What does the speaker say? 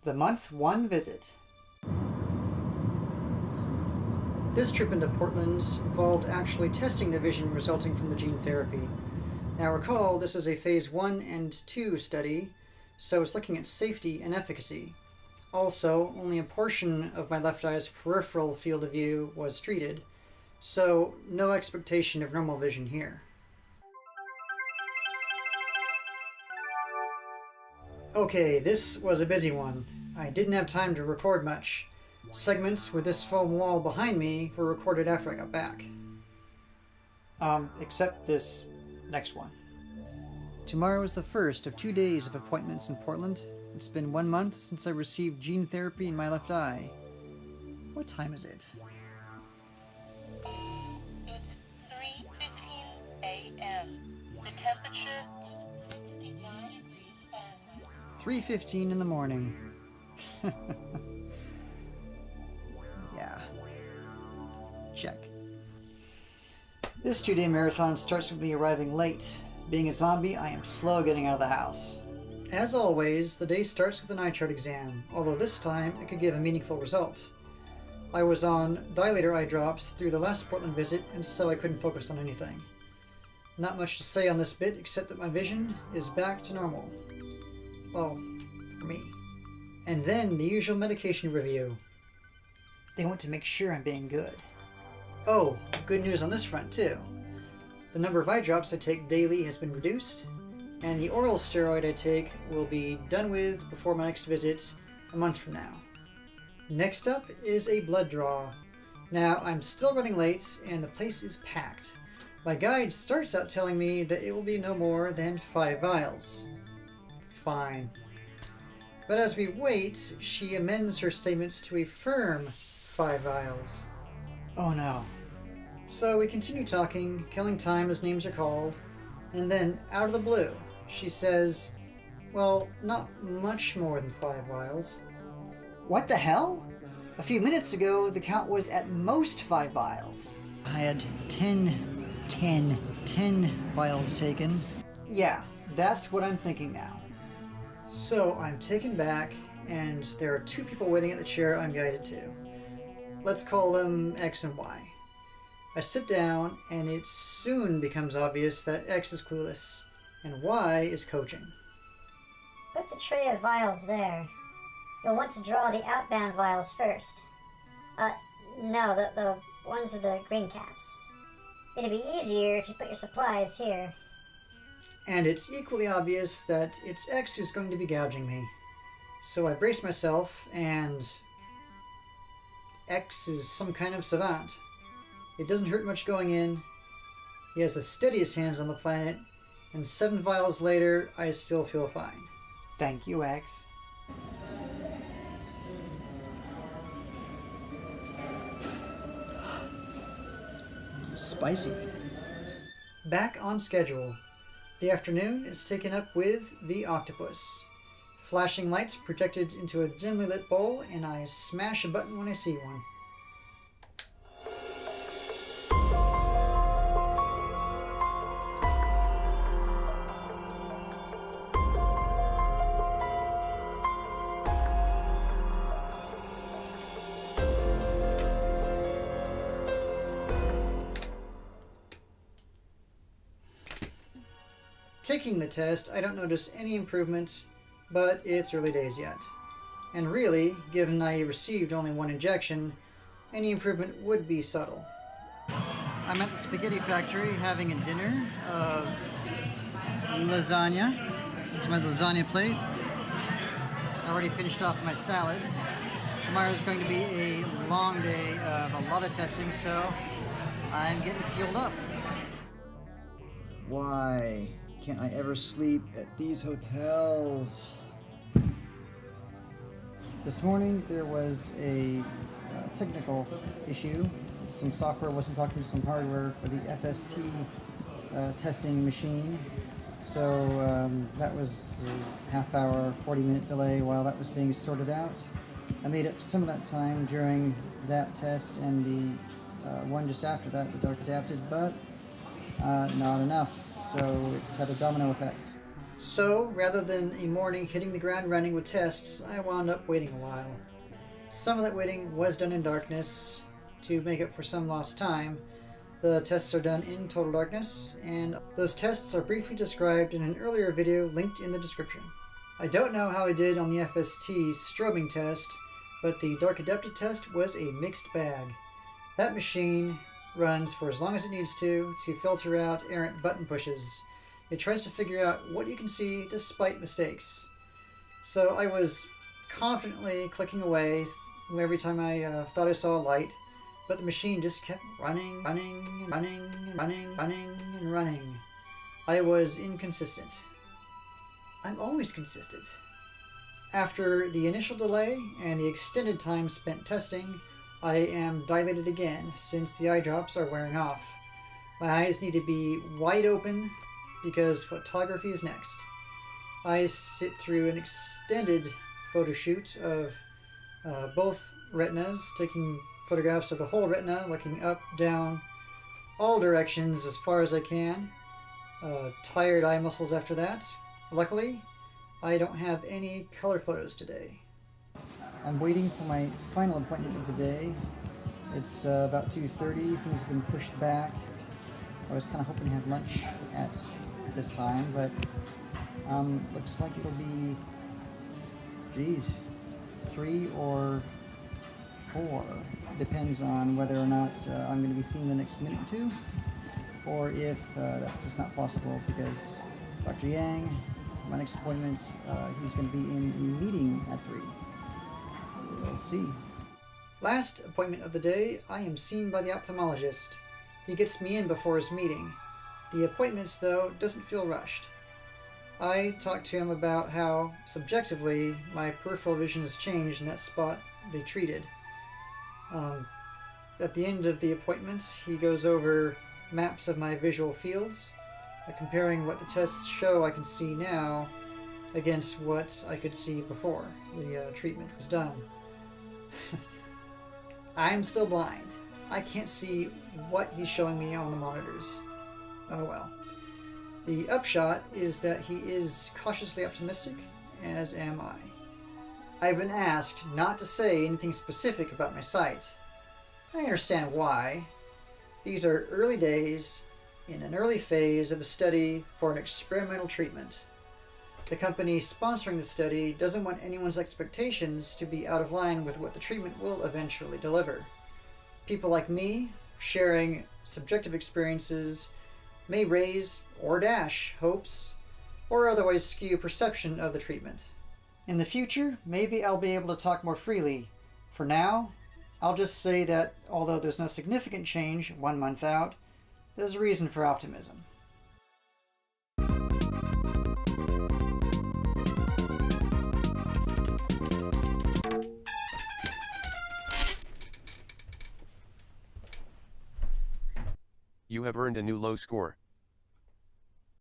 The Month 1 Visit. This trip into Portland involved actually testing the vision resulting from the gene therapy. Now recall, this is a Phase 1 and 2 study, so it's looking at safety and efficacy. Also, only a portion of my left eye's peripheral field of view was treated, so no expectation of normal vision here. Okay, this was a busy one. I didn't have time to record much. Segments with this foam wall behind me were recorded after I got back. Except this next one. Tomorrow is the first of 2 days of appointments in Portland. It's been 1 month since I received gene therapy in my left eye. What time is it? It's 3:15 a.m. The temperature is 69 degrees Fahrenheit. 3:15 in the morning. Yeah. Check. This 2-day marathon starts with me arriving late. Being a zombie, I am slow getting out of the house. As always, the day starts with an eye chart exam, although this time it could give a meaningful result. I was on dilator eye drops through the last Portland visit, and so I couldn't focus on anything. Not much to say on this bit, except that my vision is back to normal. Well, for me. And then the usual medication review. They want to make sure I'm being good. Oh, good news on this front too. The number of eye drops I take daily has been reduced, and the oral steroid I take will be done with before my next visit a month from now. Next up is a blood draw. Now, I'm still running late, and the place is packed. My guide starts out telling me that it will be no more than 5 vials. Fine. But as we wait, she amends her statements to a firm 5 vials. Oh no. So we continue talking, killing time as names are called, and then, out of the blue, she says, well, not much more than 5 vials. What the hell? A few minutes ago, the count was at most 5 vials. I had 10 vials taken. Yeah, that's what I'm thinking now. So I'm taken back, and there are 2 people waiting at the chair I'm guided to. Let's call them X and Y. I sit down, and it soon becomes obvious that X is clueless, and Y is coaching. Put the tray of vials there. You'll want to draw the outbound vials first. No, the ones with the green caps. It'd be easier if you put your supplies here. And it's equally obvious that it's X who's going to be gouging me. So I brace myself, and X is some kind of savant. It doesn't hurt much going in. He has the steadiest hands on the planet, and 7 vials later, I still feel fine. Thank you, X. Spicy. Back on schedule. The afternoon is taken up with the octopus. Flashing lights projected into a dimly lit bowl, and I smash a button when I see one. Taking the test, I don't notice any improvement, but it's early days yet. And really, given I received only 1 injection, any improvement would be subtle. I'm at the spaghetti factory having a dinner of lasagna. It's my lasagna plate. I already finished off my salad. Tomorrow's going to be a long day of a lot of testing, so I'm getting fueled up. Why can't I ever sleep at these hotels? This morning there was a technical issue. Some software wasn't talking to some hardware for the FST testing machine. So that was a half-hour, 40-minute delay while that was being sorted out. I made up some of that time during that test and the one just after that, the dark adapted, but not enough. So it's had a domino effect. So, rather than a morning hitting the ground running with tests, I wound up waiting a while. Some of that waiting was done in darkness to make up for some lost time. The tests are done in total darkness, and those tests are briefly described in an earlier video linked in the description. I don't know how I did on the FST strobing test, but the Dark Adepted test was a mixed bag. That machine runs for as long as it needs to filter out errant button pushes. It tries to figure out what you can see despite mistakes. So I was confidently clicking away every time I thought I saw a light, but the machine just kept running. I was inconsistent. I'm always consistent. After the initial delay and the extended time spent testing, I am dilated again since the eye drops are wearing off. My eyes need to be wide open because photography is next. I sit through an extended photo shoot of both retinas, taking photographs of the whole retina, looking up, down, all directions as far as I can. Tired eye muscles after that. Luckily, I don't have any color photos today. I'm waiting for my final appointment of the day. It's about 2:30. Things have been pushed back. I was kind of hoping to have lunch at this time, but looks like it'll be, 3 or 4. Depends on whether or not I'm going to be seeing the next minute or two, or if that's just not possible because Dr. Yang, my next appointment, he's going to be in a meeting at 3. We'll see. Last appointment of the day, I am seen by the ophthalmologist. He gets me in before his meeting. The appointments, though, doesn't feel rushed. I talked to him about how, subjectively, my peripheral vision has changed in that spot they treated. At the end of the appointment, he goes over maps of my visual fields, comparing what the tests show I can see now against what I could see before the treatment was done. I'm still blind. I can't see what he's showing me on the monitors. Oh well. The upshot is that he is cautiously optimistic, as am I. I've been asked not to say anything specific about my sight. I understand why. These are early days in an early phase of a study for an experimental treatment. The company sponsoring the study doesn't want anyone's expectations to be out of line with what the treatment will eventually deliver. People like me, sharing subjective experiences, may raise or dash hopes, or otherwise skew perception of the treatment. In the future, maybe I'll be able to talk more freely. For now, I'll just say that although there's no significant change 1 month out, there's a reason for optimism. You have earned a new low score.